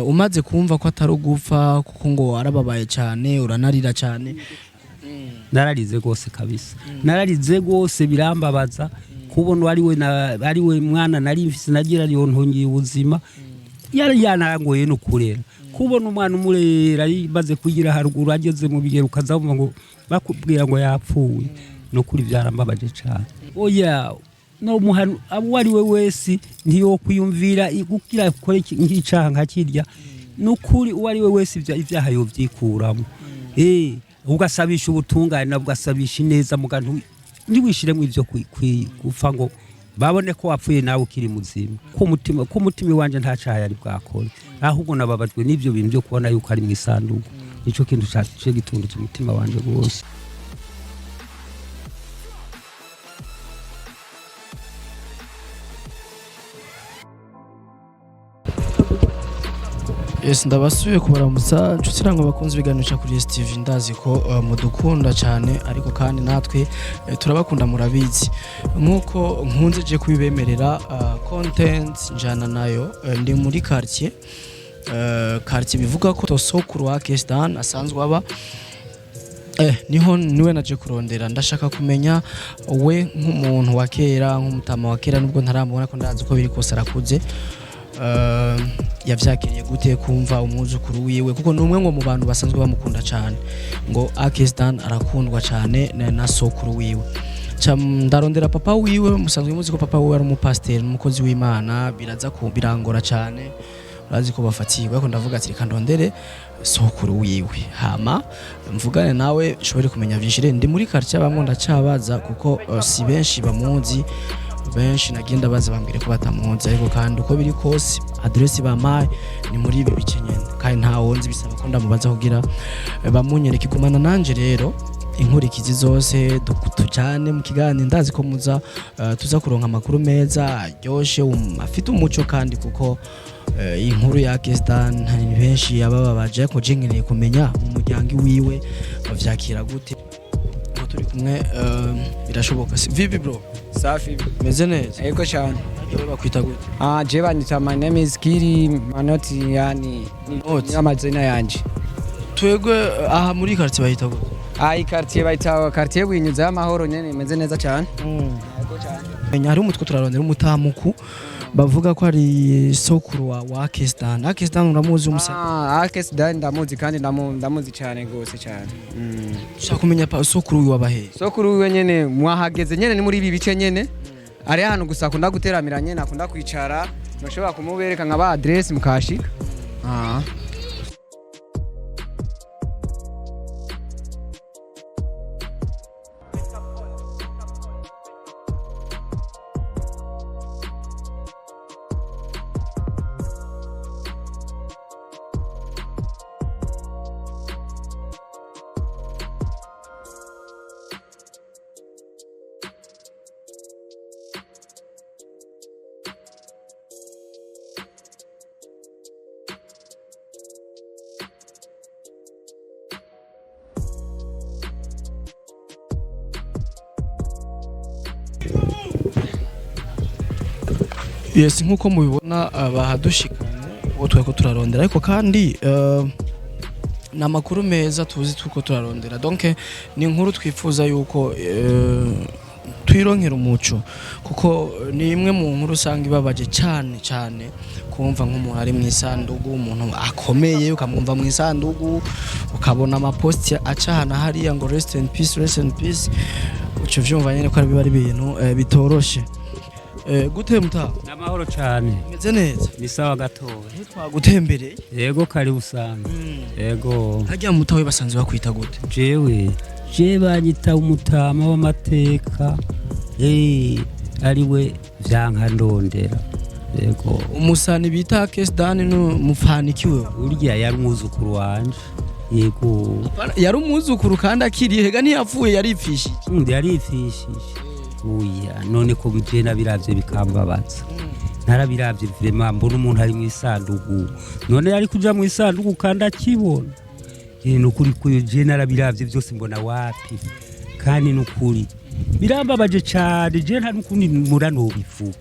umaze kumva ko atari ugupfa kuko ngo warababaye cyane uranarira cyane. Nararize gose kabisa nararize gose birambabaza kubona ari we mwana nari mfise nagira yontongiye ubuzima yari yanarangoye no kurera kubona umwana umurera baze kugira haruguru ageze mu bigero ukazamva ngo bakubwira ngo yapfuye no kuri byarambabaje cyane. Oya no muhanu abo ari we wese ntiyo kwiyumvira gukira kore nk'icanga kirya nukuri uwari we wese ivyaha yo vyikuramo ugasabisha ubutungane nabwo neza mugantu ntiwishiremo ivyo gupfa ngo babone ko wapfuye nawe ukiri muzima ko mutima wanje nta cyaha yari bwakore ahubwo nababajwe n'ivyo bintu byo kubona yuko ari mwisanduku nico kintu cyaje gitundutse umutima wanje gose. Yes, ndabasuye kubaramutsa nshuti rango bakunze biganisha kuri STV ndazi ko mudukunda cyane ariko kandi natwe turabakunda murabizi nkuko nkunze je kubibemerera content njana nayo ndi muri quartier bivuga ko tosokuru wa Kestan asanzwe aba niwe naje kurondera ndashaka kumenya we nk'umuntu wa kera nk'umutama wa kera nubwo ntaramubona ko ndazi ko biri kose arakuze yavyakiriye gute kumva umwuzukuru wiwe kuko numwe ngo mu bantu basanzwe bamukunda cyane ngo Kestan arakundwa cyane na sokuru wiwe ndarondera papa wiwe musanzwe muzi ko papa wiwe ari umupasiteri n'umukozi w'Imana biraza ko birangora cyane urazi ko bafatirwa ko ndavuga ati kandondere sokuru wiwe hama mvugane nawe shobore kumenya vyinshi ndi muri quartier bamwe ndacabaza kuko si benshi bamuzi benshi nagenda baza bambire ko batamunze ariko kandi uko biri kose adresse bamaye ni muri ibi bikenyene kandi nta wonzi bisaba ko ndamubaza kugira bamunyereka igumana nanje rero inkurikizi zose tujane mu kiganiro ndazi ko muza tuza kuronka amakuru meza aryoshe afite umuco kandi kuko inkuru ya Kestan hari benshi yabababaje ko jengeneye kumenya mu muryango wiwe bavyakira gute turi kumwe birashoboka vipi bro safi meze neza yego cyane bakwita gute je banyita my name is Kiri Manoti yani ni amazina yanje twegwe aha muri quartier bahita gute iyi quartier bayita quartier Buhinyuza y'amahoro nyene meze neza cyane yego cyane hari umutwe turarondera umutamuku bavuga ko ari sokuru wa Kestan. Kestan uramuzi umusa? Kestan ndamuzi kandi ndamuzi cyane gose cyane. Ushaka kumenya pa sokuru wiwe abahe? Sokuru wiwe nyene mwahageze nyene ni muri ibi bice nyene. Ari hano gusa akunda guteramira nyene akunda kwicara. Nashobora kumubereka nka ba address mukashika. Yes, nkuko mubibona bahadushikanye uwo tweko turarondera ariko kandi namakuru meza tuzi tuko turarondera donc ni inkuru twifuza yuko twironkera umuco kuko ni imwe mu nkuru usanga ibabaje cyane kumva nk'umuntu ari mu isandugu umuntu akomeye ukamwumva mu isandugu ukabona amaposti acahana hariya ngo rest in peace uco vyumva nyene ko ari ibintu bitoroshe. Gute muta namahoro cyane meze neza ni sawa gatoya twagutembereye yego kari usanga yego hajya mutawe basanzwe bakwita gute je banyita umutama w'amateka ari we vyanka ndondera yego umusani bita Kestan n'umufanikiwe urya yari umwuzukuru wanje yego yari umwuzukuru kandi akiriye hega ntiyapfuye yarifishije uya none ko bijena biravye bikambabaza narabiravye vraiment mbona umuntu ari mu isandugu none yari kuja mu isandugu kandi akibona nukuri kuyo je narabiravye byose mbona wapi kandi nukuri birambabaje cyane je nta nukundi murano bivuga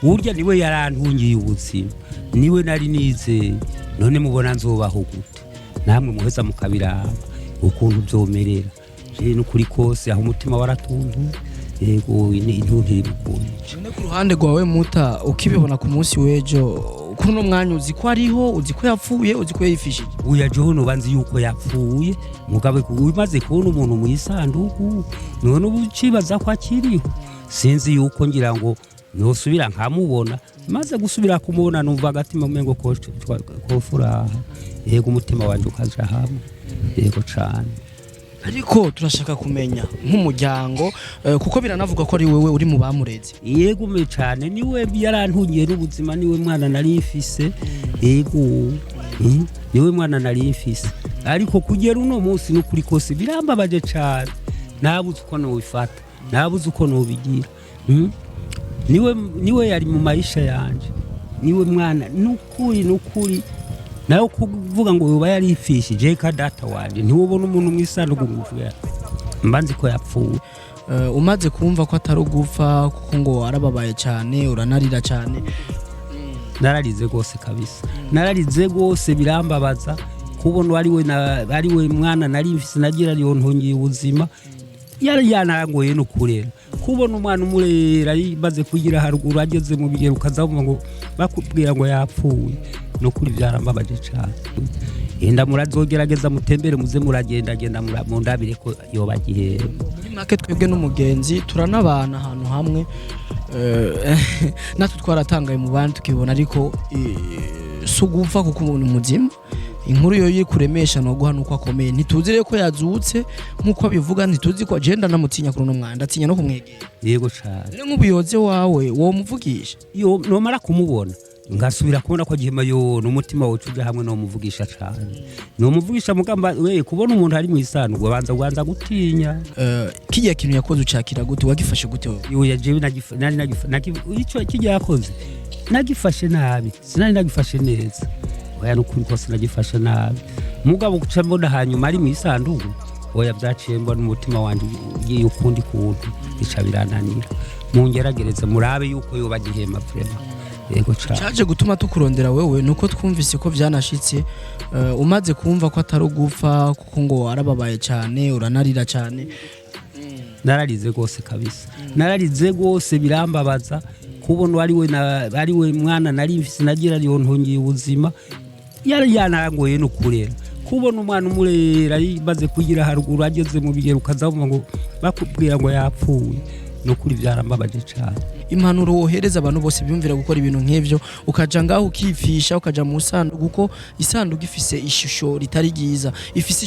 urya niwe yarantungiye ubuzima niwe nari nizeye none mubona nzobaho gute namwe muheza mukabiraba ukuntu byomerera je n'ukuri kose aho umutima waratuntu yego intuntiri mukunje none ku ruhande rwawe muta ukibibona ku munsi w'ejo kuri no mwanya uzi ko ariho uzi ko yapfuye uzi ko yifishije uya John banzi yuko yapfuye mugabe umaze kubona umuntu mu isanduku none ubucibaza ko akiriho sinzi yuko ngira ngo nosubira nkamubona maze gusubira kumubona numva agatima umengo ko furaha yego umutima wanje ukaja hamwe yego cyane ariko turashaka kumenya nk'umuryango kuko biranavuga ko ari wewe uri mu bamureze yego me cyane niwe yarantungiye n'ubuzima niwe mwana nari mfise yego niwe mwana nari mfise ariko kugera uno munsi n'ukuri kose birambabaje cyane nabuze uko nobifata nabuze uko nobigira niwe yari mu maisha yanje niwe mwana n'ukuri nayo kuvuga ngo yoba yarifishije ka data wanje ntiwubona umuntu mwisanduku nguvuga mbanzi ko yapfuye umaze kumva ko atari ugupfa kuko ngo arababaye cyane uranarira cyane nararize gose kabisa nararize gose birambabaza kubona ari we mwana nari mfise nagira yontongiye ubuzima yari yanangoye no kurera kubona umwana umurera baze kugira haruguru ageze mu bigero ukazavuga ngo bakubwira ngo yapfuye no kuri byarambabaje cyane enda murazogerageza mutembere muze muragenda mu ndabire ko yobagihe muri make twebwe n'umugenzi turanabana ahantu hamwe natwe twaratangaye mu bandi tukibona ariko sugupfa kuko umuntu muzima inkuru yo yikuremesha no guha nuko akomeye ntituzire ko yazutse nkuko abivuga ntituzi ko agenda namutinya kuri no mwanda atinya no kumwegera yego cyane nk'ubuyoze wawe wo muvugisha yo no mara kumubona ngasubira kubona ko gihema yo n'umutima wocuja hamwe no muvugisha cyane no muvugisha mugamba we kubona umuntu ari mu isanduku banza gutinya kijya kintu yakoze ucakira gute wagifashe gute yo yajewe ico kijya yakoze nagifashe nabi sinari nagifashe neza oya n'ukuri kose nagifashe nabi mugabo guca mbona hanyuma ari mu isanduku oya byaciye mbona umutima wanje ugiye ukundi kuntu bica birananira mungeragereze murabe yuko yoba gihema vraiment yego cyane cyaje gutuma tukurondera wewe nuko twumvise ko byanashitse umaze kumva ko atari ugupfa kuko ngo arababaye cyane uranarira cyane nararize gose kabisa nararize gose birambabaza kubona ari we mwana nari mfise nagira yontongiye ubuzima yari yanangoye no kurera kubona umwana umurera baze kugira haruguru ageze mu bigero ukazavuga ngo bakubwira ngo yapfuye no kuri byarambabaje cyane impanuro wohereza abantu bose biyumvira gukora ibintu nk'ivyo ukaja ngaho ukifisha ukaja mu sanduku kuko isanduku ifise ishusho ritari giza ifise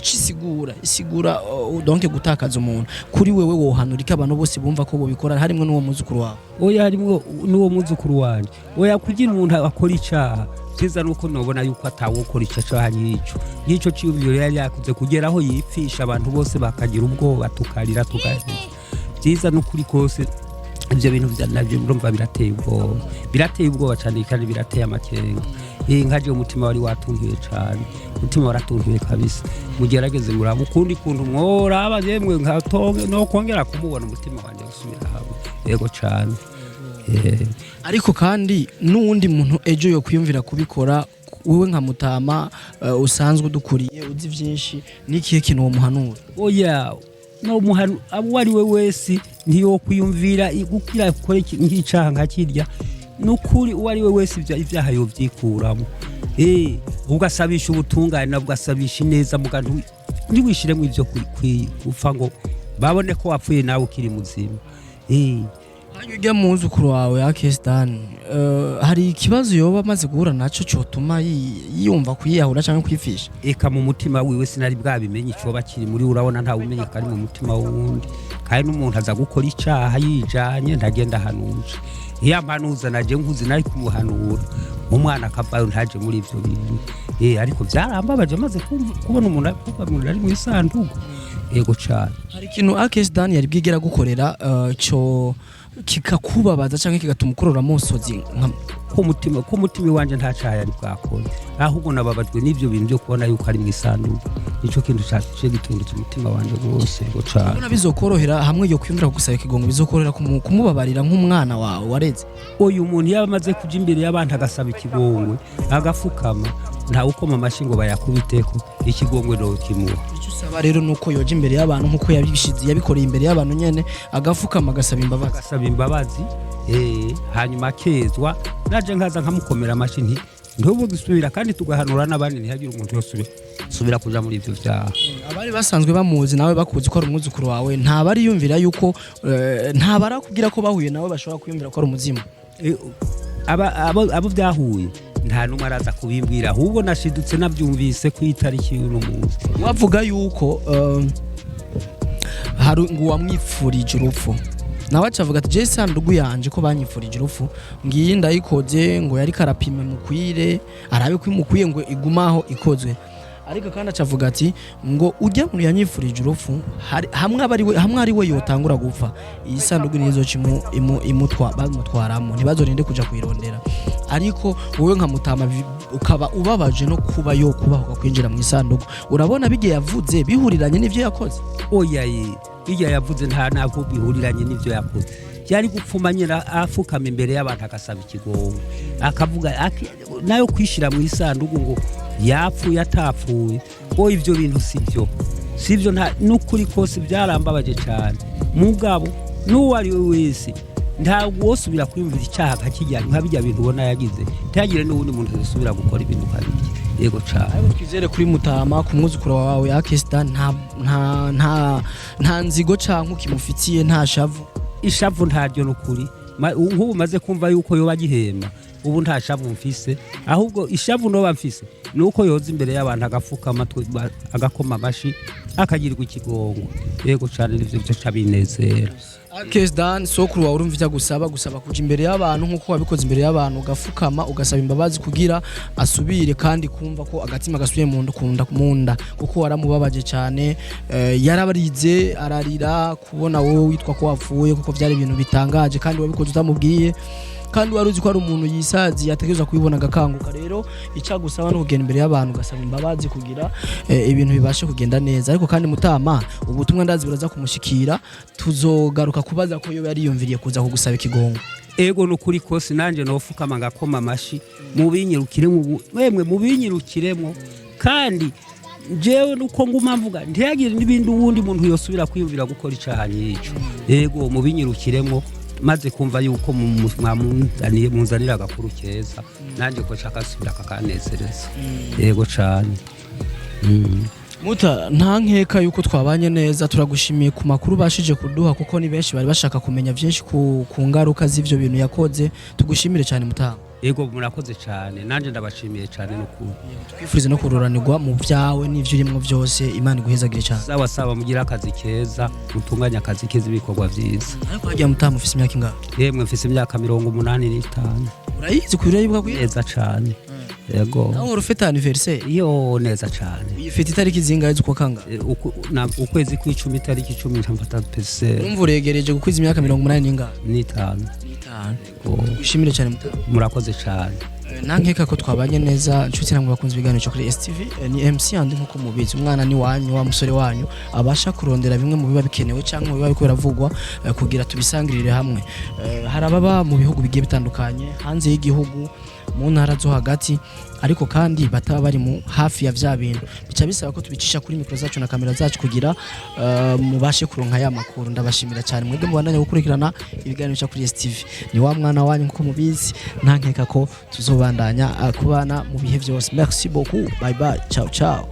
isigura donc gutakaza umuntu kuri wewe wohanurika abantu bose bumva ko bobikora harimwe n'uwo muzukuru wawe oya harimwe n'uwo muzukuru wanje oya kugira umuntu akora icaha cyiza nuko nobona yuko atawukora icaha nyico cy'ubyo yari yakuze kugeraho yipfisha abantu bose bakagira ubwoba tukarira byiza n'ukuri kose ibyo bintu nabyo urumva birateye ubwoba cyane kandi birateye amakenga nkaje umutima wari watungiwe cyane umutima waratungiwe kabisa mugerageze muraba ukundi kuntu mworaba yemwe nkatonge no kongera kumubona umutima wanje gusubira hamwe yego cyane ariko kandi n'uwundi muntu ejo yo kwiyumvira kubikora wewe nka Mutama usanzwe udukuriye uzi byinshi n'ikihe kintu wo muhanura oya no muhanu abo ari we wese ntiyo kwiyumvira gukira kore ngicaha nkakirya nukuri uwari we wese ivyaha yo vyikuramo ugasabisha ubutungane nabwo neza mugantu ntiwishiremo ivyo kupfa ngo babone ko wapfuye nawe ukiri muzima ujya mu nzukuru wawe Akestan hari ikibazo yoba amaze guhura naco cyotuma yumva kuyiyahura cyangwa kwifisha eka mu mutima wiwe sinari bwabimenye ico bakiri muri urabona nta umenye kari mu mutima wundi kandi n'umuntu aza gukora icaha yijanye ndagenda hanuje yamanuza naje nkuzi nari kumuhanura umwana akavayo ntaje muri ivyo bintu ariko byarambabaje maze kubona umuntu ari mu isanduku yego cyane hari ikintu Akestan yari bwigera gukorera cyo kikakubabaza cyangwa kigatuma ukorora musozi ko mutima wanje nta cyaha yari bwakora ahubwo nababajwe n'ivyo bintu byo kubona yuko ari mu isanduku nico kintu cyaje gitungutse umutima wanje wose ngo cyane ubona bizokorohera hamwe yo kwiyumvira gusaba ikigongo bizokorohera kumubabarira nk'umwana wawe wareze uyu muntu yamaze kuja imbere y'abantu agasaba ikigongwe agafukama nta ukoma amashi ngo bayakubiteko ikigongwe no kimuha icyo usaba rero nuko yoje imbere y'abantu nkuko yabishize yabikoreye imbere y'abantu nyene agafukama agasaba imbabazi hanyuma akezwa naje nkaza nkamukomera amashi nti ntubu gisubira kandi tugahanura n'abandi ntihagire umuntu yosubira kuja muri ivyo vyaha abari basanzwe bamuzi nawe bakuzi ko ari umwuzukuru wawe nta bari yumvira yuko nta barakubwira ko bahuye nawe bashobora kwiyumvira ko ari umuzimu abo byahuye nta numwe araza kubimbwira ahubwo nashidutse nabyumvise ku itariki y'uno munsi wavuga yuko hari ngo wamwipfurije urupfu nawe acavuga ati je sandugu yanje ko banyifurije urupfu ngiyi ndayikoze ngo yari karapime mukwire arabe ko imukwiye ngo igumaho ikozwe ariko kandi acavuga ati ngo ujya muri yanyifurije urupfu hamwe ari we yotangura gupfa iyi sandugu nizo bamutwaramo ntibazorinde kuja kuyirondera ariko wowe nkamutama ukaba ubabaje no kuba yo kubaho kwinjira mu isandugu urabona bigiye yavuze bihuriranye n'ivyo yakoze oya bijya yavuze nta nako bihuriranye n'ivyo yakoze yari gupfuma nyira afukama imbere y'abantu agasaba ikigongo akavuga nayo kwishira mu isandugu ngo yapfuye atapfuye ivyo bintu sivyo nta nukuri kose byarambabaje cyane mugabo n'uwari we wese ntabwo wosubira kwiyumvira icyaha kakijyanye nk'abijya bintu ubona yagize ntihagire n'ubundi muntu usubira gukora ibintu nk'abijya yego cyane twizere kuri Mutama ku mwuzukuru wawe Akestan nta nzigo canke ukimufitiye nta shavu ishavu ntaryo nukuri nk'ubu maze kumva yuko yoba gihema ubu nta shavu mfise ahubwo ishavu no bamfise nuko yoza imbere y'abantu agafukama agakoma amashi akagirwa ikigongo yego cyane nivyo byo cabinezera Akestan sokuru wawe urumva gusaba kuja imbere y'abantu nkuko wabikoze imbere y'abantu ugafukama ugasaba imbabazi kugira asubire kandi kumva ko agatima gasubiye mu nda kuko waramubabaje cyane yarabarize ararira kubona wowe witwa ko wapfuye kuko byari ibintu bitangaje kandi wabikoze utamubwiye kandi waruzi ko ari umuntu yisazi yategerezwa kubibona gakanguka rero icagusaba no kugenda imbere y'abantu ugasaba imbabazi kugira ibintu bibashe kugenda neza ariko kandi Mutama ubutumwa ndazi buraza kumushikira tuzogaruka kubaza ko yo yari yumviriye kuza kugusaba ikigongo ego nukuri kose nanje nofukama ngakoma amashi mubinyirukiremo mwemwe mubinyirukiremo kandi jewe nuko nguma mvuga ntiyagire n'ibindi uwundi muntu yosubira kwiyumvira gukora icaha nyico ego mubinyirukiremo maze kumva yuko munzanira agakuru keza nanjye ko nshaka subira kakanezereza yego cyane Muta nta nkeka yuko twabanye neza turagushimiye ku makuru bashije kuduha kuko ni benshi bari bashaka kumenya byinshi ku ngaruka z'ivyo bintu yakoze tugushimire cyane Mutama yego murakoze cyane nanje ndabashimiye cyane no twifurize no kururanirwa mu byawe n'ivyo urimo byose Imana iguhezagire cyane sawa mugira akazi keza mutunganya akazi keza ibikorwa byiza ariko hagiye Mutama ufise imyaka ingahe yemwe mfise imyaka 85 urayizi kuyirayibwa neza cyane yego nawe urufite anniversaire iyo neza cyane ifite itariki zingahe z'uko kanga ukwezi kw'icumi itariki 10 ntamfata pese urumva uregereje gukwiza imyaka 80 n'ingahe n'itanu twishimire cyane Mutama murakoze cyane nankeka ko twabanye neza nshuti namwe bakunze ibiganiro cyo kuri STV ni MC andi nkuko mubizi umwana ni wanyu wa musore wanyu abasha kurondera bimwe mu biba bikenewe cyangwa mu biba biko biravugwa kugira tubisangirire hamwe harababa mu bihugu bigiye bitandukanye hanze y'igihugu mu ntara zo hagati ariko kandi bataba bari mu hafi ya vya bintu bica bisaba ko tubicisha kuri mikro zacu na kamera zacu kugira mubashe kuronka ya makuru ndabashimira cyane mwebwe mubandanye gukurikirana ibiganiro cyo kuri STV ni wa mwana wanyu nkuko mubizi nankeka ko tuzobandanya kubana mu bihe byose merci beaucoup bye bye ciao ciao